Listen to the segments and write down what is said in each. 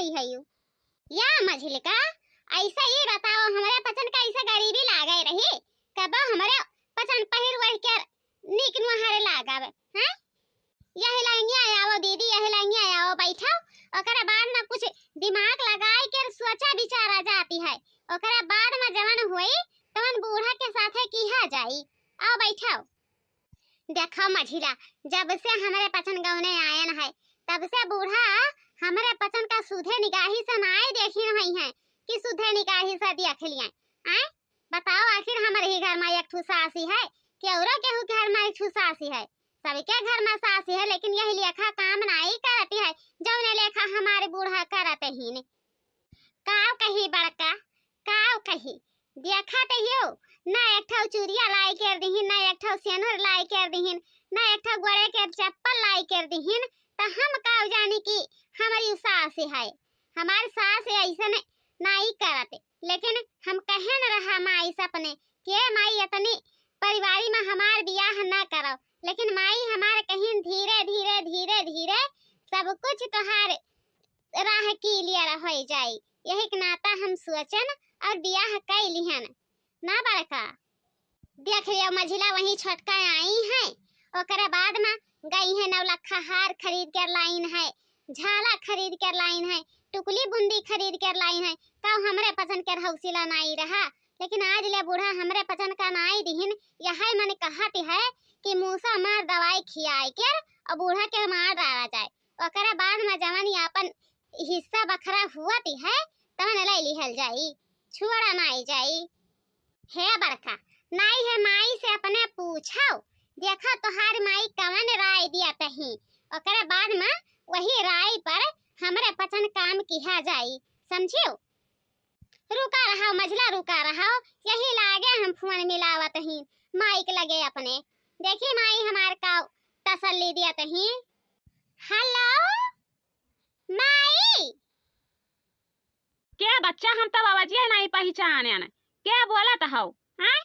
गई है यू या मझिल का ऐसा ही बताओ हमारे पसंद का ऐसा गरीबी लागे रही कब हमारे पसंद पहिर वह के निक नुहारे लगावे हैं यही लाइनिया आओ दीदी यही लाइनिया आओ बैठो ओकरा बाद में कुछ दिमाग लगाए के सोचा विचारा जाती है ओकरा बाद में जवान होई तवन बूढ़ा के साथे किहा जाई आओ बैठो देखो मझिला जब से हमारे पसंद गौने आयन है तब से बूढ़ा हमारे पसंद का सुधे निगाही से नाई देखी नहीं है कि सुधे निगाही से देख लिया हैं बताओ आखिर हमारे ही घर में एक ठू सासी है कि औरो केहू के घर में एक ठू सासी है सबके घर में सासी है लेकिन यही लेखा काम नहीं करती है जौने लेखा हमारे बूढ़ा करते ही ने काव कही बड़का काव कही देखा तो हो ना एक ठो चूड़िया लाई कर दीहिन ना एक ठो सेनुर लाई कर दीहिन ना एक ठो गोड़े के चप्पल लाई कर दीहिन तो हम काव जानी कि हमारी सास है हमारी सास ऐसा नहीं करते लेकिन हम कहे न रहा माई सपने के माई इतनी परिवारी में हमार बियाह ना करो लेकिन माई हमारे कहीं धीरे धीरे धीरे धीरे सब कुछ तोहार राह की लिए हो जाए यही नाता हम सोचन और बियाह कर लिहन ना बड़का देख लियो मझिला वही छोटका आई है ओकरे बाद में गई है नवलखा हार खरीद कर लाइन है झाला खरीद कर लाइन है टुकली बुंदी खरीद कर लाइन है कब हमरे पसंद कर हौसला नहीं रहा लेकिन आज ले बूढ़ा हमरे पसंद का नाई दिहिन यह मैंने कहती है कि मूसा मार दवाई खियाई कर और बूढ़ा के मार डाला जाए ओकरे बाद में जवानी अपन हिस्सा बखरा हुआती है तवन ले लिहल जाई छुड़ा नहीं जाई हे बड़का नाई है माई से अपने पूछो देखा तोहार माई कवन राय दिया तही ओकरे बाद में वही राय पर हमरे पसंद काम किया जाई समझियो रुका रहा मझला रुका रहा यही लागे हम फोन मिलावत ही माइक लगे अपने देखी माई हमार का तसल्ली दिया तही हेलो माई क्या बच्चा हम तब आवाजिया नहीं पहचाने न क्या बोला तो हो हैं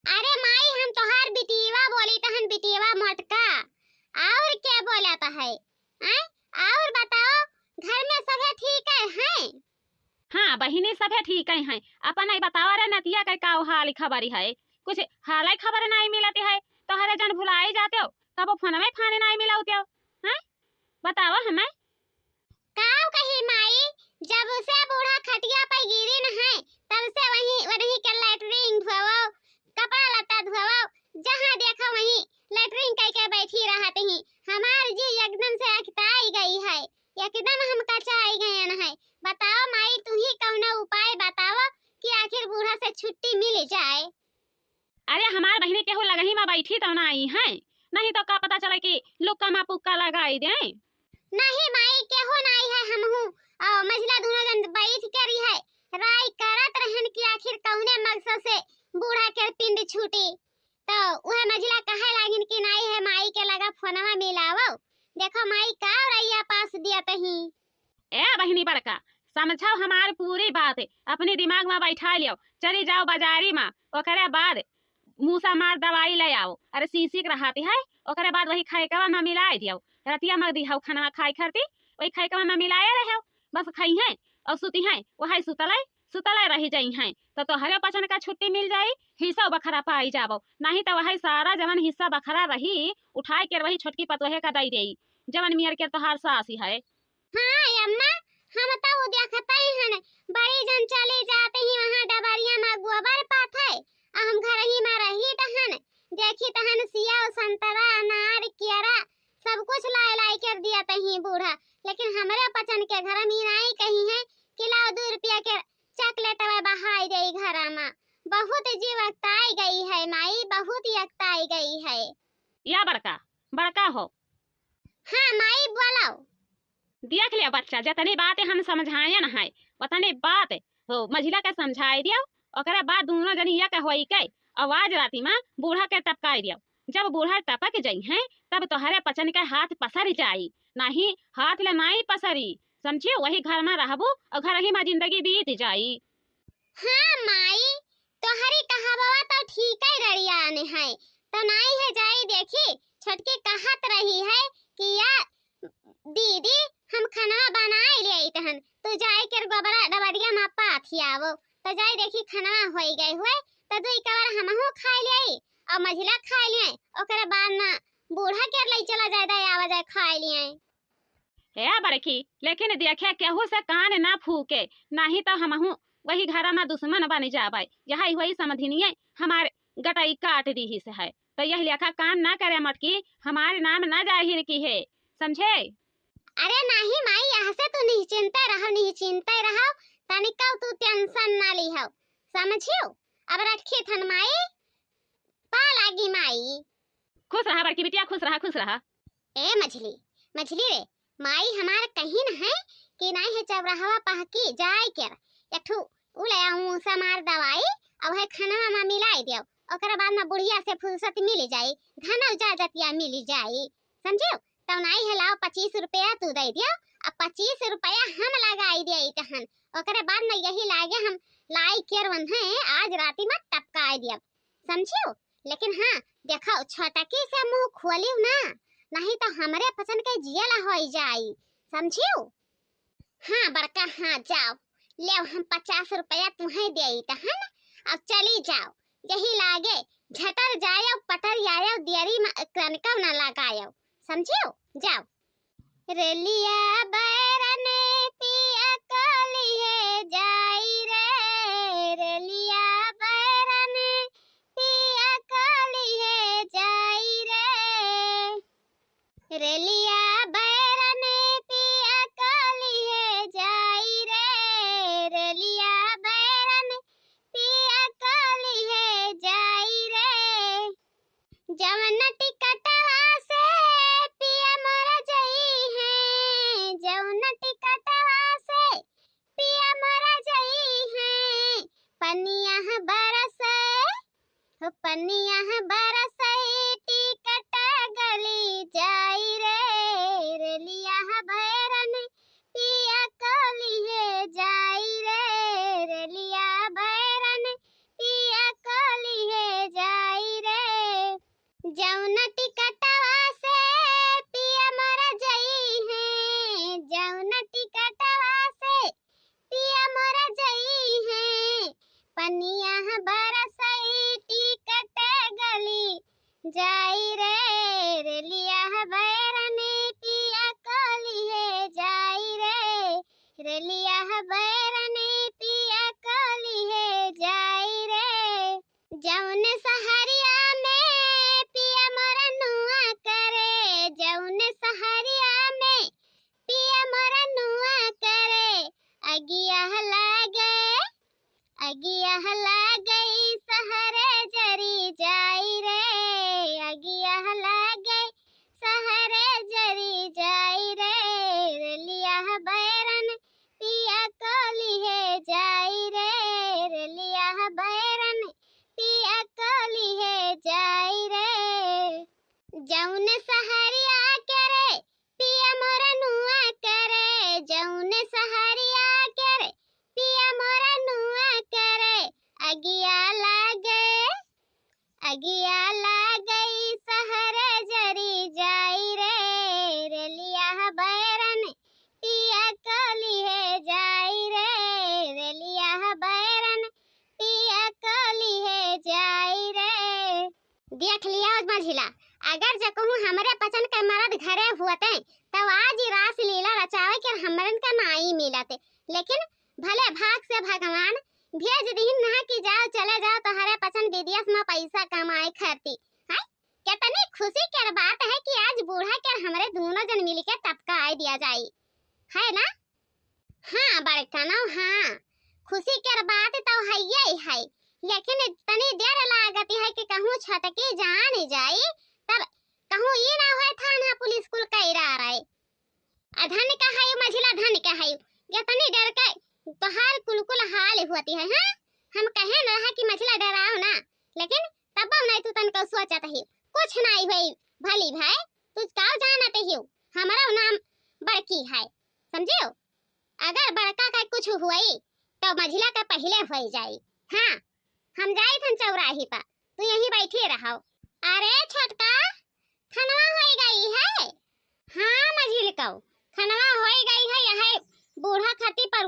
अरे माई हम तोहार बिटीवा बोली तहन बिटीवा मोटका और क्या बोला तो है हैं और बताओ घर में सब ठीक है हाँ बहिनी सब ठीक है अपन नहीं बतावा रे नतिया के का हाल खबरी है कुछ हाल खबर नहीं मिलती है तो हरे जन भुलाए जाते हो तब फोन में खाने नहीं मिलाते हो हैं बतावा हमें काव कही माई जब से बूढ़ा खटिया पर गिरी न है तब से वही के लैट्रिन धोवो कपड़ा लत्ता धोवो जहां देखो वही लैट्रिन कह के बैठी रहते ही हमार जी एकदम से अकताई गई है एकदम हम कचाई गए न है बताओ माई तू ही कौन उपाय बताओ कि आखिर बूढ़ा से छुट्टी मिल जाए अरे हमार बहिनी केहू लगही में बैठी तो ना आई है नहीं तो का पता चले कि लुक्का मा पुक्का लगाई दे नहीं माई केहू नहीं है हमहू और मझला दोनों जन बैठ कर ही है राय करत रहन कि आखिर कौने मकसद से बूढ़ा के पिंड छूटी तो वह मझला कहे लागिन कि नहीं है माई के लगा फोनवा मिलावो देखो माई का रैया पास दिया तही ए बहिनी बड़का समझाओ हमार पूरी बात अपने दिमाग में बैठा लियो चली जाओ बाजारी में ओकरे बाद मूसा मार दवाई ले आओ अरे सीसी के रहती है ओकरे बाद वही खाइकवा में मिलाए दियो रतिया में दिहाओ खाना खाई करती वही खाइकवा में मिलाए रहो बस खाई है और सुती है वही सुतले रही जाई है तो हरे पचन का छुट्टी मिल जाई हिस्सा बखरा पाई जाबो नहीं तो वही सारा जवन हिस्सा बखरा रही उठाई के वही छोटकी पतोहे का दई देई जवन मियर के तोहार सासी है हां अम्मा हम तो देखते हैं बड़ी जन चली जाते ही वहां डबरिया में गोबर पात है हम घर ही में रही तहन देखी तहन सिया संतरा अनार केरा सब कुछ लाई कर दिया तही बूढ़ा लेकिन हमारे पचन के घर में नहीं कही है कि लाओ 2 रुपया के चॉकलेट बहाई दे घर में बहुत जीव अकताई गई है माई बहुत ही अकताई गई है या बड़का हो हाँ माई बोलो देख लिया बच्चा जतनी बात हम समझाए न है उतनी बात हो मझिला के समझाई दियो ओकरे बाद दोनों जनी ये होई के आवाज राती में बूढ़ा के टपकाई दियो जब बूढ़ा टपक जाई है तब तोहरे पचन के हाथ पसर जाई नहीं हाथ ले नहीं पसरी समझियो वही घर में रहबू और घर ही में जिंदगी बीत जाई हाँ माई तोहरी कहाववा तो ठीक है रड़ियाने है तो नहीं है जाई देखी छटकी कहत रही है कि या दीदी हम खाना बनाए ले तहन तो जाए के गोबरा डबरिया में पाथी आवो तो जाई देखी खाना होई गई हुए तो दुई कवर हमहू खा लिये और मझिला खा लिये ओकरे बाद ना बूढ़ा के लई चला जाए दा आवा जाए खा लिये। ए बड़की लेकिन देखे केहू से कान ना फूके, नहीं तो हमहू वही घर में दुश्मन बन जाबे। यही वही समझनिए हमारे गटाई काट दी ही से है, तो यह लेखा कान ना करे मटकी, हमारे नाम ना जाहिर की है, समझे? अरे नहीं माई, यहाँ से तू निश्चिंत रहो तनिका तू टेंशन ना लिहो, समझियो? अब रखी थन माई, पा लागी माई। खुश रहा बड़की बिटिया, खुश रहा। ए मछली रे माई हमार कहीं न है कि नहीं है चौराहा पहकी जाए के एकठू उले आऊं समार दवाई अब है खाना में मिलाई दियो ओकरा बाद में बुढ़िया से फुर्सत मिल जाई, धन इजाजतिया मिल जाई, समझियो? तो नहीं है लाओ 25 रुपया तू दे दियो, अब 25 रुपया हम लगाई दिए तहन ओकरे बाद में यही लागे हम लाई केर वन्हे आज राती में टपकाई दियो, समझियो? लेकिन हाँ देखो छोटकी से मुंह खोलियो ना, नहीं तो हमारे पसंद के जियला होई जाई, समझियो? हाँ बड़का हाँ जाओ ले हम 50 रुपया तुम्हें दे तहन अब चली जाओ, यही लागे झटर जायो पटर आयो देरी में कनका ना लगायो, समझियो? जाओ। रेलिया बैरने पिया कलिए जाई रे, रेलिया बैरने पिया कलिए जाई रे, रेलिया बैरने पिया कलिए जाई रे, रेलिया बैरने पिया कलिए जाई रे, जवन टिकटवा से पिया मोरा जई है, जवन टिकटवा से पिया मोरा जई है, पनिया बरसे हो पनिया बरसे टिकट गली जाई रे, रेलिया बैरन पिया कलिए जाई रे, रेलिया बैरन पिया कलिए जाई रे, जौन टिकटवा से पिया मोरा जई है, जौन टिकटवा से पिया मोरा जई है, पनिया बरसई टिकट गली जाई रे, रेलिया बैरन पिया कलिए जाई रे, रेलिया बैरन पिया कलिए जाई रे, जौन सहरिया में पिया मोरा नुआ करे, जौन सहरिया में पिया मोरा नुआ करे, अगिया लागे सहरे जरी जाई रे, अगिया लागे सहरे जरी जाई रे, रेलिया बैरन पिया कलिए जाई रे, रेलिया बैरन पिया कलिए जाई रे, जौन सहरिया करे पिया मोरा नुआ करे, जौन सहरिया करे पिया मोरा नुआ करे, अगिया लागे सहरे जरी जाई रे, रेलिया बैरन पिया कलिए जाई रे, रेलिया बैरन पिया कलिए जाई रे। देख लिया मझिला, अगर जो कहूँ हमारे पसंद के मर्द घरे हुए तो आज ही रास लीला रचावे के हमरन का नाई मिलते, लेकिन भले भाग से भगवान भेज दीन ना कि जाओ चले जाओ तो हरे पसंद विदेश में पैसा कमाए खाती है। कितनी खुशी की बात है कि आज बूढ़ा के हमारे दोनों जन मिल के टपकाए दिया जाए, है ना? हाँ बड़कनो हाँ, खुशी की बात तो है ही है, लेकिन इतनी देर लागती है कि कहूँ छटकी जान जाई तब कहूँ ये ना होए थाना पुलिस कुल कैरा रहे, धन का है मझिला धन का है, इतनी देर का तो हाल कुल हाल होती है। हाँ हम कहे न है कि मछला डराओ ना, लेकिन तब नहीं तू तन को सोचत ही कुछ नहीं भाई, भली भाई तू का जानत ही हमारा नाम बड़की है, समझियो? अगर बड़का का कुछ हुई तो मझिला का पहले हो जाई। हाँ हम जाई थन चौराही पर, तू यहीं बैठी रहो। अरे छोटका खनवा हो गई है? हाँ मझिल को खनवा हो गई है, यह बूढ़ा खती पर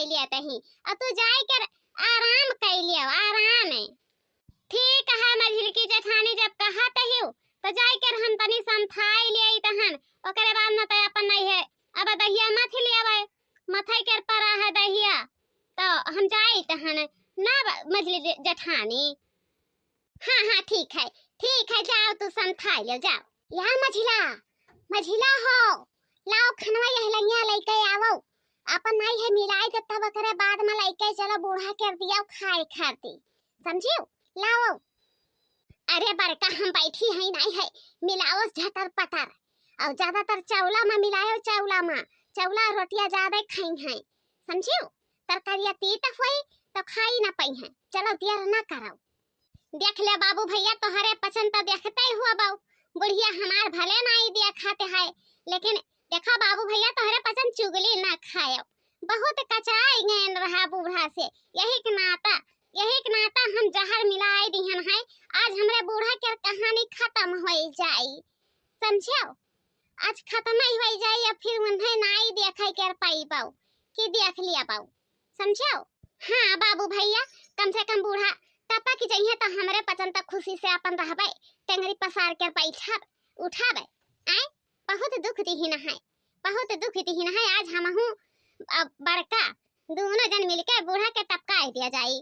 लिया तही और तू जाए कर आराम कर लियो आराम है। ठीक है मझिल की जेठानी जब कहा तही तो जाए कर हम तनी संथाई लिया तहन ओकरे बाद न त अपन नहीं है अब दहिया मत लियावे मथई कर परा है दहिया तो हम जाए तहन ना मझिल जेठानी। हाँ ठीक है जाओ तू संथाई ले जाओ। या मझिला मझिला हो लाओ खनवा यह लइया लइके आवो अपन नहीं है मिलाई के तब करे बाद में लइके चलो बूढ़ा कर दिया खाए खाती समझियो लाओ। अरे बड़का हम बैठी है नहीं है मिलाओ झटर पटर और ज्यादातर चौला में मिलायो चौला रोटियां ज्यादा खाई हैं समझियो। तरकारिया तीत होई तो खाई ना पई है चलो देर ना करो। देख ले बाबू भैया तोहरे पसंद तो देखते ही हुआ बाऊ बुढ़िया हमार भले नहीं दिया खाते है लेकिन देखो बाबू भैया तोहरे पसंद चुगली ना खायो बहुत कचाई गए रहा बूढ़ा से यही के नाता हम जहर मिलाई दिहन है आज हमरे बूढ़ा के कहानी खत्म हो जाई समझो। आज खत्म ही हो जाई या फिर उन्हें नहीं देखै कर पाई पाऊ कि देख लिया पाऊ समझो। हाँ बाबू भैया कम से कम बूढ़ा पापा की चाहिए तो हमरे पसंद तक खुशी से अपन रहबे टेंगरी पसार कर बैठब उठाबे आए बहुत दुख दीहिन है आज हमहू अब बड़का दोनों जन मिलके बूढ़ा के टपका दिया जाई।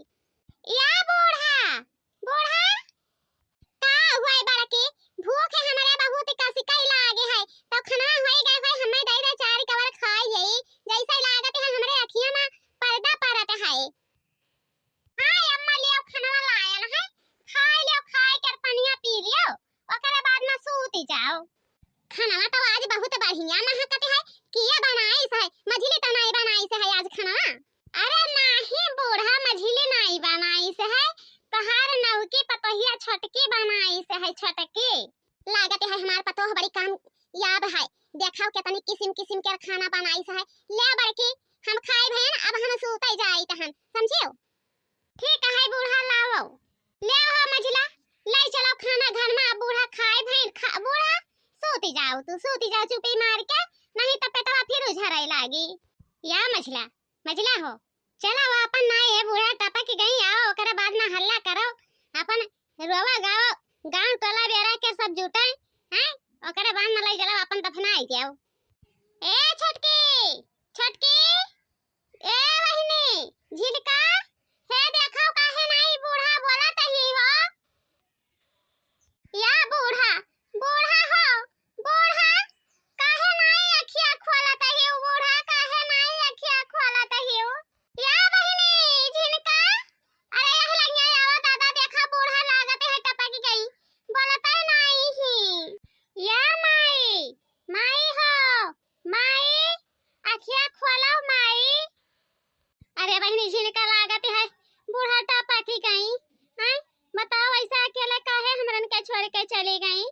या बूढ़ा का हुआ बड़के भूख है हमारे बहुत कसिकाई लागे है तो खाना होई गए भाई हमें दे दे चार कवर खाई यही जैसे लागत है हमरे अखियां में पर्दा परत है। हां अम्मा लियो खाना लायल है खाई कर पनिया पी लियो ओकरे बाद में सूती जाओ। खाना तो आज बहुत बढ़िया महकत है किया बनाई है मझिली तो नहीं बनाई से है आज खाना। अरे नहीं बूढ़ा मझिली नहीं बनाई से है तहार नौकी पतोहिया छोटकी बनाई से है छोटकी लागत है हमार पतोह बड़ी काम याद है देखाओ कितनी किस्म के खाना बनाई से है ले बड़की हम खाई भैन अब हम सूते जाई तहन समझियो। ठीक है बूढ़ा लाओ ले आओ मझिला ले चलो खाना घर में बूढ़ा खाई भैन बूढ़ा सूती जाओ चुपी मार के नहीं तो पेटवा फिर उझराई लागी। या मझला हो चलो अपन नाई है बूढ़ा टपक गई आओ ओकरे बाद में हल्ला करो अपन रोवा गाओ गांव टोला बेरा के सब जुटे हैं ओकरे बाद में ले चलो अपन दफनाई जाओ। ए छोटकी ए बहिनी झिलका हे देखो काहे नहीं बूढ़ा बोलत ही हो। या बूढ़ा काहे नहीं अखिया खोलत ही बूढ़ा काहे नहीं अखिया खोलत ही। या बहिनी झिनका अरे यह लगिया आओ दादा देखा बूढ़ा लागत है टपक गई बोलत नहीं ही। या माई हो अखिया खोलो माई। अरे बहिनी झिनका लागत है बूढ़ा टपक गई हैं बताओ ऐसा अकेले काहे हमरन के छोड़ के चली गई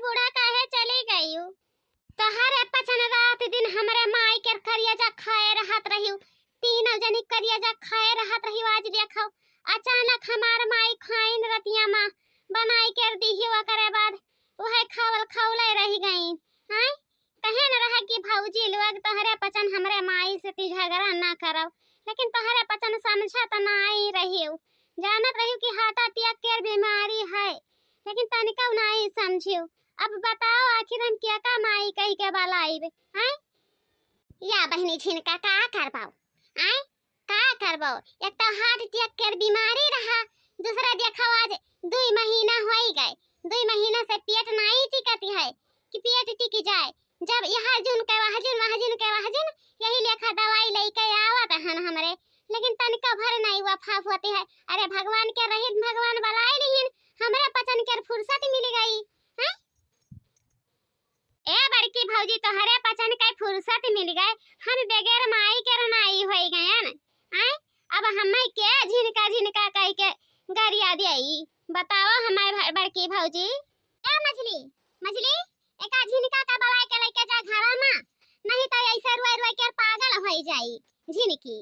बूढ़ा काहे चली गई। तोहरे पछन रात दिन हमरे माई के करिया जा खाए रहत रहियो तीनों जनी करिया जा खाए रहत रहियो आज देखो अचानक हमार माई खाइन रतिया मां बनाई कर दिहियो करे बाद ओहे खौले रह गई हैं कहे न रहा कि भौजी लोग तोहरे पछन हमरे माई से ती झगड़ा ना करो लेकिन तोहरे पछन समझत नहीं रहियो जानत रहियो कि हार्ट अटैक के बीमारी है लेकिन तनिका नहीं समझियो। अब बताओ आखिर हम क्या का माई कही के बलाइब हैं। या बहनी छिनका का करबाओ हैं का करबो एक तो हार्ट अटैक के बीमारी रहा दूसरा देखो आज 2 महीना होई गए 2 महीना से पेट नहीं टिकती है कि पेट टिक जाए जब यहाँ जुन के वहजुन यही लेखा दवाई लेके आवत हन हमरे लेकिन तनिका भर नहीं वफा होती है। अरे भगवान के रहित भगवान बलाए नहीं हमरे पचन के फुर्सत मिल गई हैं। ए बड़की भौजी तोहरे पचन के फुर्सत मिल गए हम बगैर माई के रनाई होई गयन हैं अब हमें के झिनका कह के गरिया देई बताओ हमारे बड़की भौजी। ए मछली एका झिनका का बलाए के लेके जा घरा में नहीं तो ऐसे रोई के पागल हो जाई झिनकी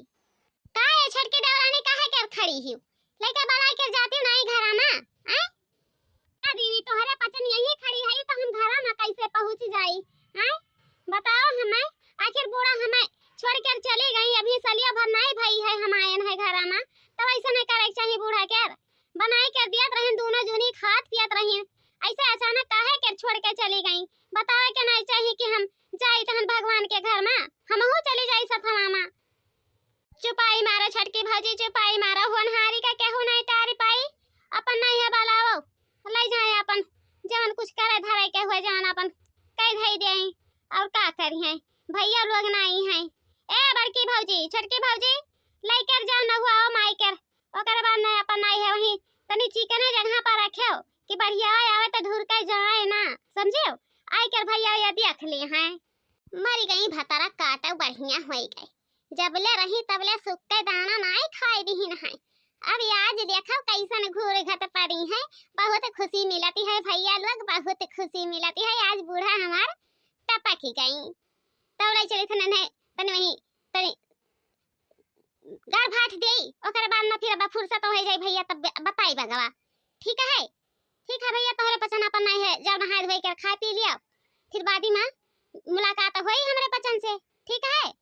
काहे छटके देवरानी काहे के खड़ी ही लेके बलाए के जाती नहीं घरा में हैं दीदी तोहरे पचन यही खड़ी है तो हम घरा में कैसे पहुंच जाई हैं बताओ हमें आखिर बूढ़ा हमें छोड़ कर चली गई, अभी सलिया भर नहीं भई है हम आयन है घर में, तब ऐसा नहीं करे चाहिए बूढ़ा के बनाई कर दियत रही दोनों जूनी खात पियत रही, ऐसे अचानक काहे के छोड़ के चली गई, बतावे के नहीं चाहिए कि हम जाई तहन भगवान के घर में हमहू चली जाई सफवा में। चुपाई मारो छटकी भौजी चुपाई मारो, होनहारी का केहू नहीं तारी पाई, अपन नहीं है बालाओ ले जाए अपन जवन कुछ करे धरे के हुए जवन अपन कह धई दे और का करी है भैया लोग नहीं है। ए बड़की भौजी छोटकी भौजी लेकर जाओ न हुआ माई कर, ओकर बाद नहीं अपन नहीं है वही तनी चिकने जगह पर रखो कि बढ़िया आवे तो धूर के जाए ना, समझियो आई कर भैया ये देख ली हैं मरी गई भतारा काटा बढ़िया हो गई, जबले रही तबले सुख के दाना नहीं खाई दी है, अब आज देखो कैसन घूर घट पड़ी है, बहुत खुशी मिलती है भैया लोग बहुत खुशी मिलती है, आज बूढ़ा हमार टपक गई तौड़े चले थे नन्हे तने वही तने गाड़ भाट देई ओकर बाद ना फिर अब फुर्सत हो जाई भैया तब बताई बगवा। ठीक है भैया तोहरे पसंद अपन नहीं है, जाओ नहा धोई कर खा पी लिया फिर बादी में मुलाकात होई हमरे पसंद से, ठीक है।